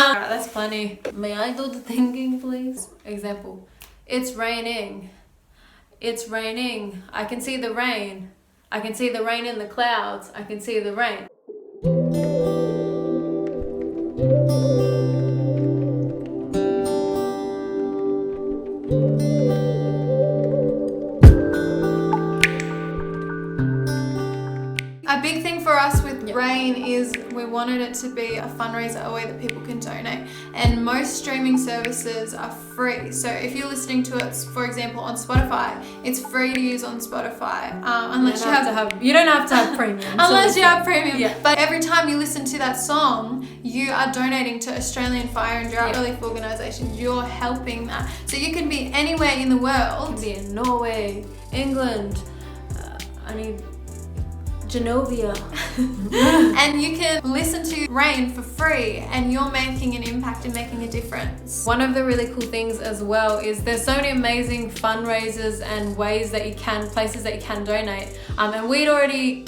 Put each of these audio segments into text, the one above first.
Alright, that's funny. May I do the thinking, please? Example. It's raining. It's raining. I can see the rain. I can see the rain in the clouds. I can see the rain. A big thing for us with Rain is we wanted it to be a fundraiser, a way that people can donate. And most streaming services are free. So if you're listening to it, for example, on Spotify, it's free to use on Spotify. Unless you don't have to have premium. Unless you have premium. Yeah. But every time you listen to that song, you are donating to Australian Fire and Drought Relief Organisations. You're helping that. So you can be anywhere in the world. You can be in Norway, England, Genovia. And you can listen to Rain for free, and you're making an impact and making a difference. One of the really cool things as well is there's so many amazing fundraisers and ways that places that you can donate. And we'd already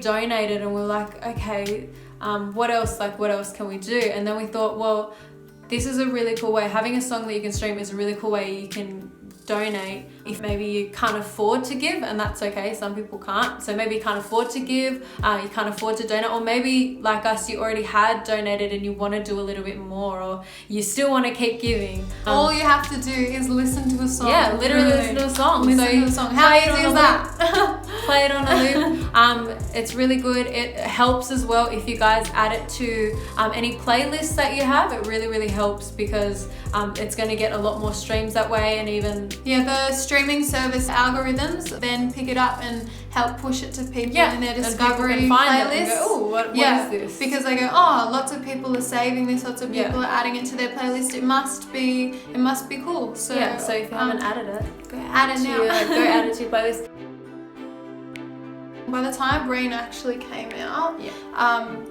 donated, and we were like, okay, what else can we do? And then we thought, well, this is a really cool way. Having a song that you can stream is a really cool way you can donate. If maybe you can't afford to give, and that's okay, some people can't, so maybe you can't afford to give, you can't afford to donate, or maybe like us, you already had donated and you want to do a little bit more, or you still want to keep giving. All you have to do is listen to a song. Yeah, literally listen to a song. Listen to a song. How easy is that? Play it on a loop. It's really good. It helps as well if you guys add it to any playlists that you have. It really helps because it's going to get a lot more streams that way, and even the streaming service algorithms then pick it up and help push it to people in their discovery playlist. Oh, what is this? Because they go, oh, lots of people are saving this, lots of people are adding it to their playlist. It must be cool. So so if you haven't added it, go add it now. Go add it to your playlist. By the time Rain actually came out,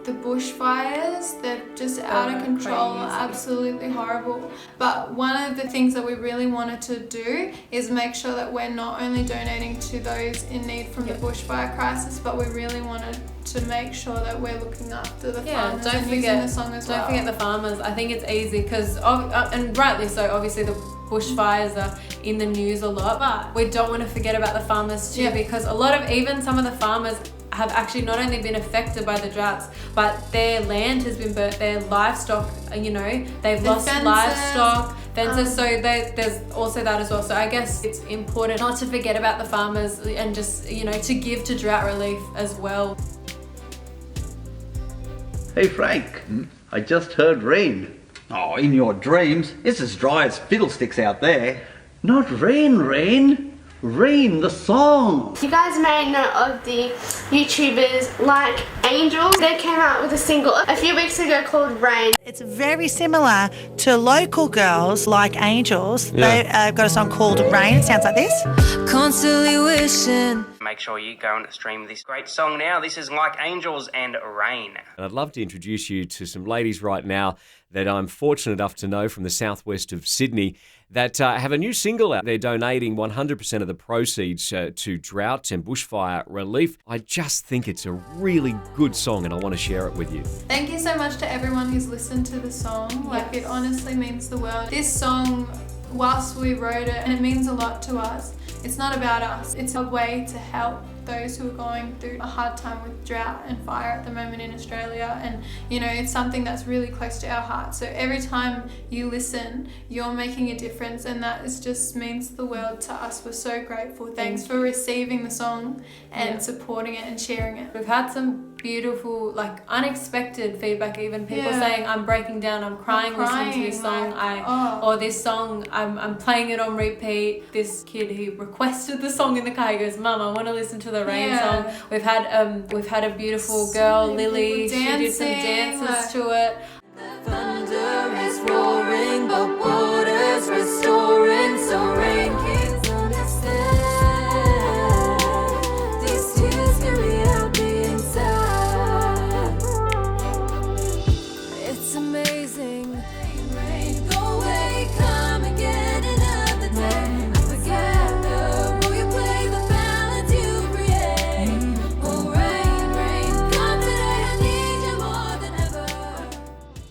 the bushfires, they're just out of control, absolutely horrible. But one of the things that we really wanted to do is make sure that we're not only donating to those in need from the bushfire crisis, but we really wanted to make sure that we're looking after the farmers and using the song as well. Don't forget the farmers. I think it's easy because, and rightly so, obviously the bushfires are in the news a lot, but we don't want to forget about the farmers too, because even some of the farmers have actually not only been affected by the droughts, but their land has been burnt, their livestock, they've lost livestock, fences, so there's also that as well. So I guess it's important not to forget about the farmers and just, to give to drought relief as well. Hey Frank, I just heard rain. Oh, in your dreams? It's as dry as fiddlesticks out there. Not rain, Rain, the song. You guys may know of the YouTubers Like Angels. They came out with a single a few weeks ago called Rain. It's very similar to local girls Like Angels. They've got a song called Rain. It sounds like this. Constantly wishing. Make sure you go and stream this great song now. This is Like Angels and Rain. And I'd love to introduce you to some ladies right now that I'm fortunate enough to know from the southwest of Sydney that have a new single out. They're donating 100% of the proceeds to drought and bushfire relief. I just think it's a really good song and I want to share it with you. Thank you so much to everyone who's listened to the song. It honestly means the world. This song, whilst we wrote it, and it means a lot to us, it's not about us. It's a way to help those who are going through a hard time with drought and fire at the moment in Australia, and it's something that's really close to our heart. So every time you listen, you're making a difference, and that just means the world to us. We're so grateful. Thanks for receiving the song and supporting it and sharing it. We've had some beautiful, unexpected feedback, even people saying, I'm breaking down, I'm crying listening to this song, or this song, I'm playing it on repeat. This kid who requested the song in the car, he goes, Mum, I want to listen to the Rain song. We've had a beautiful girl, Lily, she did some dances to it. Thunder is roaring, but water's restoring, so rain kids understand. These tears carry out the inside. It's amazing. Rain, go away, come again another day. I forget the role you play, the balance you create. Oh, rain, come today, I need you more than ever.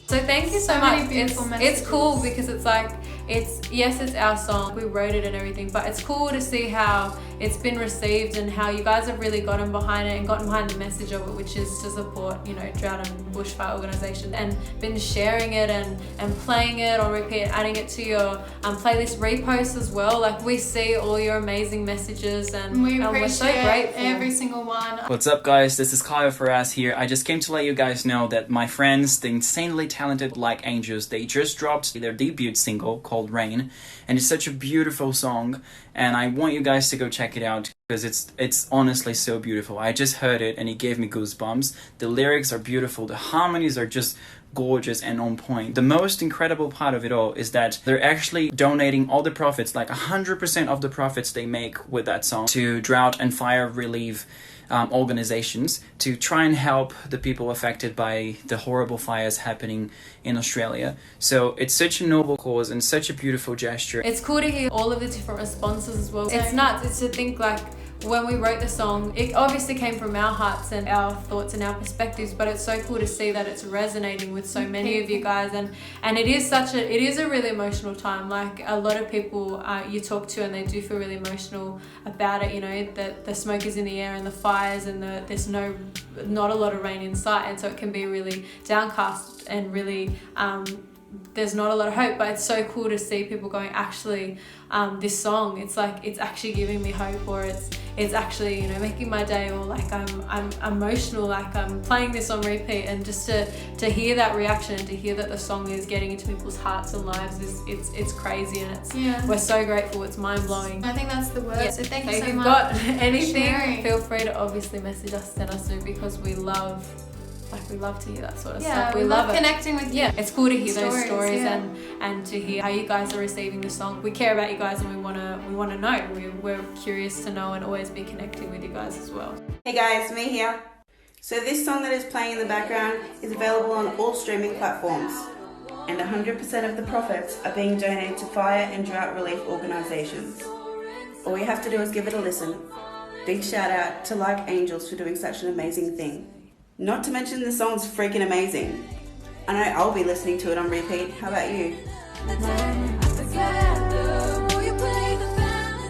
So thank you so many much. beautiful It's messages. cool because it's like, it's our song, we wrote it and everything, but it's cool to see how it's been received and how you guys have really gotten behind it and gotten behind the message of it, which is to support, you know, drought and bushfire organisation, and been sharing it and playing it on repeat, adding it to your playlist reposts as well. Like, we see all your amazing messages and we we're appreciate so grateful. every single one. What's up, guys? This is Kyle Faraz here. I just came to let you guys know that my friends, the insanely talented Like Angels, they just dropped their debut single called Rain, and it's such a beautiful song, and I want you guys to go check it out because it's honestly so beautiful. I just heard it and it gave me goosebumps. The lyrics are beautiful, the harmonies are just gorgeous and on point. The most incredible part of it all is that they're actually donating all the profits, like 100% of the profits they make with that song, to drought and fire relief organizations to try and help the people affected by the horrible fires happening in Australia. So it's such a noble cause and such a beautiful gesture. It's cool to hear all of the different responses as well. It's nuts. It's to think, like, when we wrote the song, it obviously came from our hearts and our thoughts and our perspectives, but it's so cool to see that it's resonating with so many of you guys, and it is a really emotional time. Like, a lot of people you talk to and they do feel really emotional about it, you know, that the smoke is in the air and the fires and there's not a lot of rain in sight, and so it can be really downcast and really there's not a lot of hope. But it's so cool to see people going, actually, this song, it's like, it's actually giving me hope, or it's actually, you know, making my day, or like I'm emotional, like I'm playing this on repeat, and just to hear that reaction and to hear that the song is getting into people's hearts and lives it's crazy, and we're so grateful. It's mind-blowing. I think that's the word. Yeah. So thank you if so you've much got for anything, sharing. feel free to obviously message us, send us through, because we love to hear that sort of stuff. We love it. connecting with you. Yeah, it's cool to hear those stories yeah. and to hear how you guys are receiving the song. We care about you guys, and we wanna know. We're curious to know and always be connecting with you guys as well. Hey guys, me here. So this song that is playing in the background is available on all streaming platforms, and 100% of the profits are being donated to fire and drought relief organisations. All you have to do is give it a listen. Big shout out to Like Angels for doing such an amazing thing. Not to mention the song's freaking amazing. I know I'll be listening to it on repeat. How about you?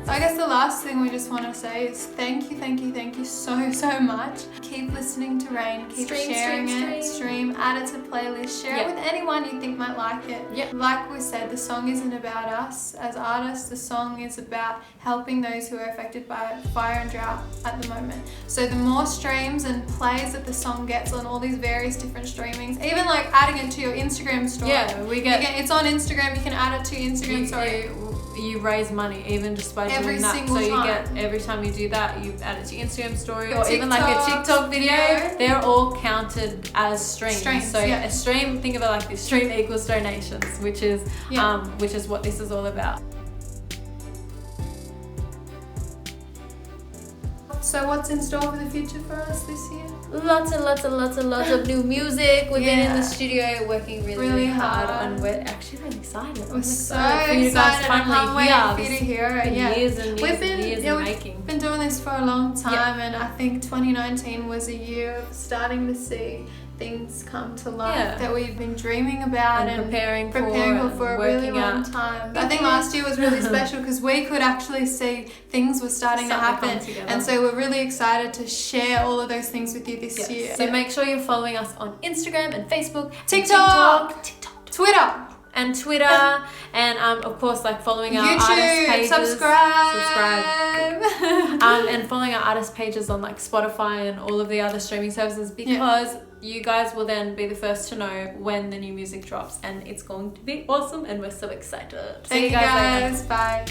I guess the last thing we just want to say is thank you so much. Keep listening to Rain, keep sharing it, add it to playlists, share it with anyone you think might like it. Like we said, the song isn't about us as artists, the song is about helping those who are affected by fire and drought at the moment. So the more streams and plays that the song gets on all these various different streamings, even like adding it to your Instagram story. Yeah, it's on Instagram, you can add it to your Instagram story. You raise money even just by Every doing that. single So you time. get, every time you do that, you add it to your Instagram story, or TikTok, even like a TikTok video. video. They're all counted as streams. So yeah. a stream, think of it like this: stream equals donations, which is what this is all about. So what's in store for the future for us this year? Lots of new music. We've been in the studio working really hard, and we're actually really excited. We're so for you guys excited. finally I can't wait for here. you to hear it. Yeah. Years and years We've and years in making. been doing this for a long time, and I think 2019 was a year of starting to see things come to life that we've been dreaming about and preparing for a really long time. I think last year was really special because we could actually see things were starting to happen, and so we're really excited to share all of those things with you this year. So make sure you're following us on Instagram and Facebook, TikTok, Twitter. And Twitter, and of course, like following our YouTube, artist pages, subscribe. And following our artist pages on like Spotify and all of the other streaming services, because you guys will then be the first to know when the new music drops, and it's going to be awesome, and we're so excited. Thank you guys. Bye.